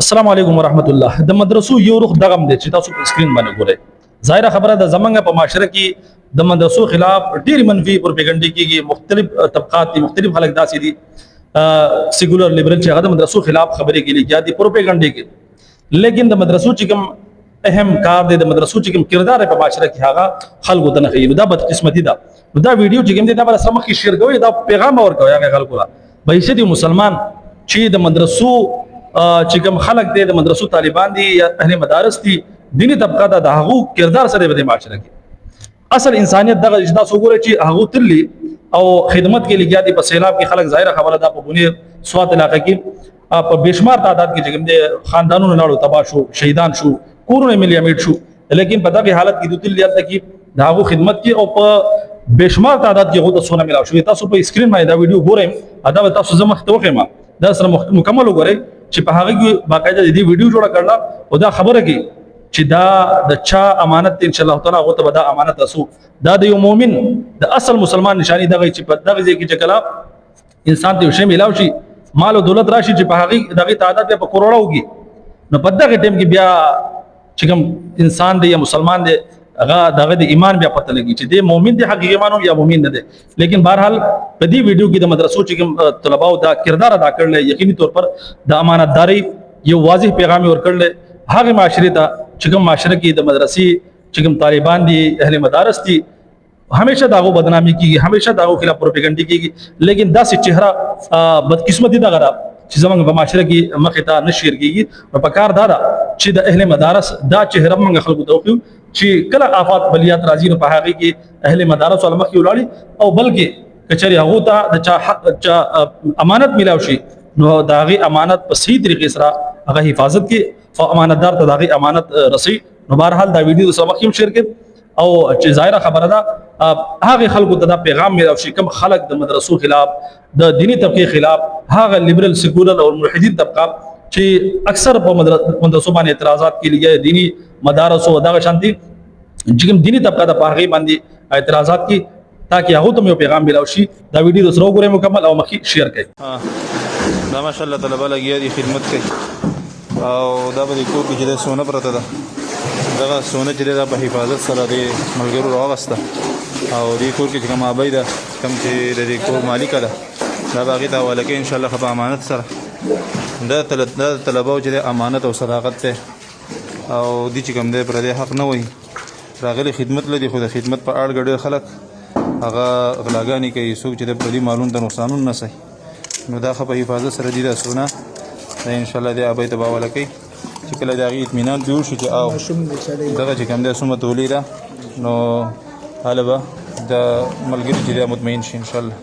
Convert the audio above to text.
السلام علیکم ورحمت الله. د مدرسو یو رخ دغم دی چې تاسو په سکرین باندې ګورئ. ظاهره خبره ده زمونږ په معاشره کې د مدرسو خلاف ډېر منفي پروپاګاندا کېږي. مختلف طبقات دي، مختلف خلک داسې دي سیکولر لیبرل چې هغه د مدرسو خلاف خبرې کوي یا دي پروپاګاندا کې. لیکن د مدرسو چې کوم اهم کار دی، د مدرسو چې کوم کردار په معاشره کې هغه خلکو ته نه ښیي، نو دا بدقسمتي ده. نو دا ویډیو چې کوم دی دا بل سره مخکې شیر کوئ، دا پیغام ورکوئ هغه خلکو ته په حیثیت مسلمان چې د مدرسو چې کوم خلک دي، د مدرسو طالبان دي یا اهل مدارس دي، دینی طبقه ده، د هغو کردار سره په معاشره کې اصل انسانیت دغه اجدا وګورئ چې هغو تللی او خدمت کې لګیا دي. په سیلاب کې خلک ظاهره خبره ده په بنیر سوات علاقه کې په بشمار تعداد کې چې کوم دي خاندانونو لاړو، تباه شو، شهیدان شو، کورونه ملي امید شو. لیکن په دغه حالت کې د تللی هلته کې د هغو خدمت کې او په بشمار تعداد کې هغو ته څونه ملاو شو. تاسو په سکرین باندې دا ویډیو ګورئ، دا به تاسو زه مخ ته وښیم، دا سره مکمل وګورئ چې په هغه کې باقاعده د دې ویډیو جوړه کړله او دا خبره کوي چې دا د چا امانت دی، ان شاء الله تعالی هغه ته به دا امانت رسو. دا د یو مؤمن د اصل مسلمان نشانی دغه چې په دغه ځای کې چې کله انسان ته شی ملاو شي، مال او دولت راشي چې په هغه دغه تعداد په کروڑو کې، نو په دغه ټیم کې بیا چې کوم انسان دی یا مسلمان دی هغه دغه د ایمان بیا پته لګي چې دی مؤمن دی، حقیقي ایمان یا مؤمن نه دی. لیکن بهرحال په دې ویډیو کې د مدرسو چې کوم طلباو دا کردار ادا کړل، یقیني طور پر د امانتداري یو واضح پیغام ورکړل هغه معاشره ته چې کوم معاشره کې د مدرسې چې کوم طالبان دي، اهل مدارس دي، همیشه داغو بدنامي کیږي، همیشه داغو خلاف پروپاګاندا کیږي. لیکن دا سي چهره بدقسمتي دا غره چې زمونږ په معاشره کې مخې ته نشیر کیږي. په کار دا ده چې د اهل مدارس دا چهره موږ خلکو ته وښیو چې کله آفات بلیات راځي نو په هغه کې اهل مدارس علماء کې ولاړي او بلکې کچري هغه ته د چا حق چا امانت ملاو شي نو دا غي امانت په صحیح طریقې سره هغه حفاظت کې او امانتدار ته دا غي امانت رسي. نو بهرحال دا ویډیو سره مخکې شیر کړ او چې ظاهره خبره ده هغه خلکو ته دا پیغام ملاو شي کوم خلک د مدرسو خلاف، د دینی طبقه خلاف، هغه لیبرل سیکولر او ملحدین طبقه چې اکثر په مدرسو باندې اعتراضات کې لګي، دینی مدارس او دغه شانتي چې کوم دینی طبقه د پاغي باندې اعتراضات کی تاکي هغه ته یو پیغام ملاو شي. دا ویډیو سره وګورئ مکمل او مخکې شیر کړئ. دا ماشاءالله طلبه لګیا دي خدمت کوي او دا به کور کې چې سونه پرته ده، دغه سونه چې دا په حفاظت سره د ملګرو راوسته او دې کور کې چې کوم ابای ده، کوم چې د دې کور مالک ده، دا باغی ته ولکه ان شاء الله په امانت سره دا طلبه چې امانت او صداقت ته او دي چې کوم دی پر دې حق نه وي راغلي خدمت لدی، خو د خدمت په اړه ګډ خلک هغه غلاګانی کوي، څوک چې د پردي مالونو ته نقصانون نه سي. نو دا په حفاظت سره دي دا سونه دا ان شاء الله دی ابای ته باور کوي چې کله دا غي اطمینان جوړ شي چې او دغه چې کوم دی سمه تولیدا نو حالبه د ملګری چې مطمئن شي ان شاء الله.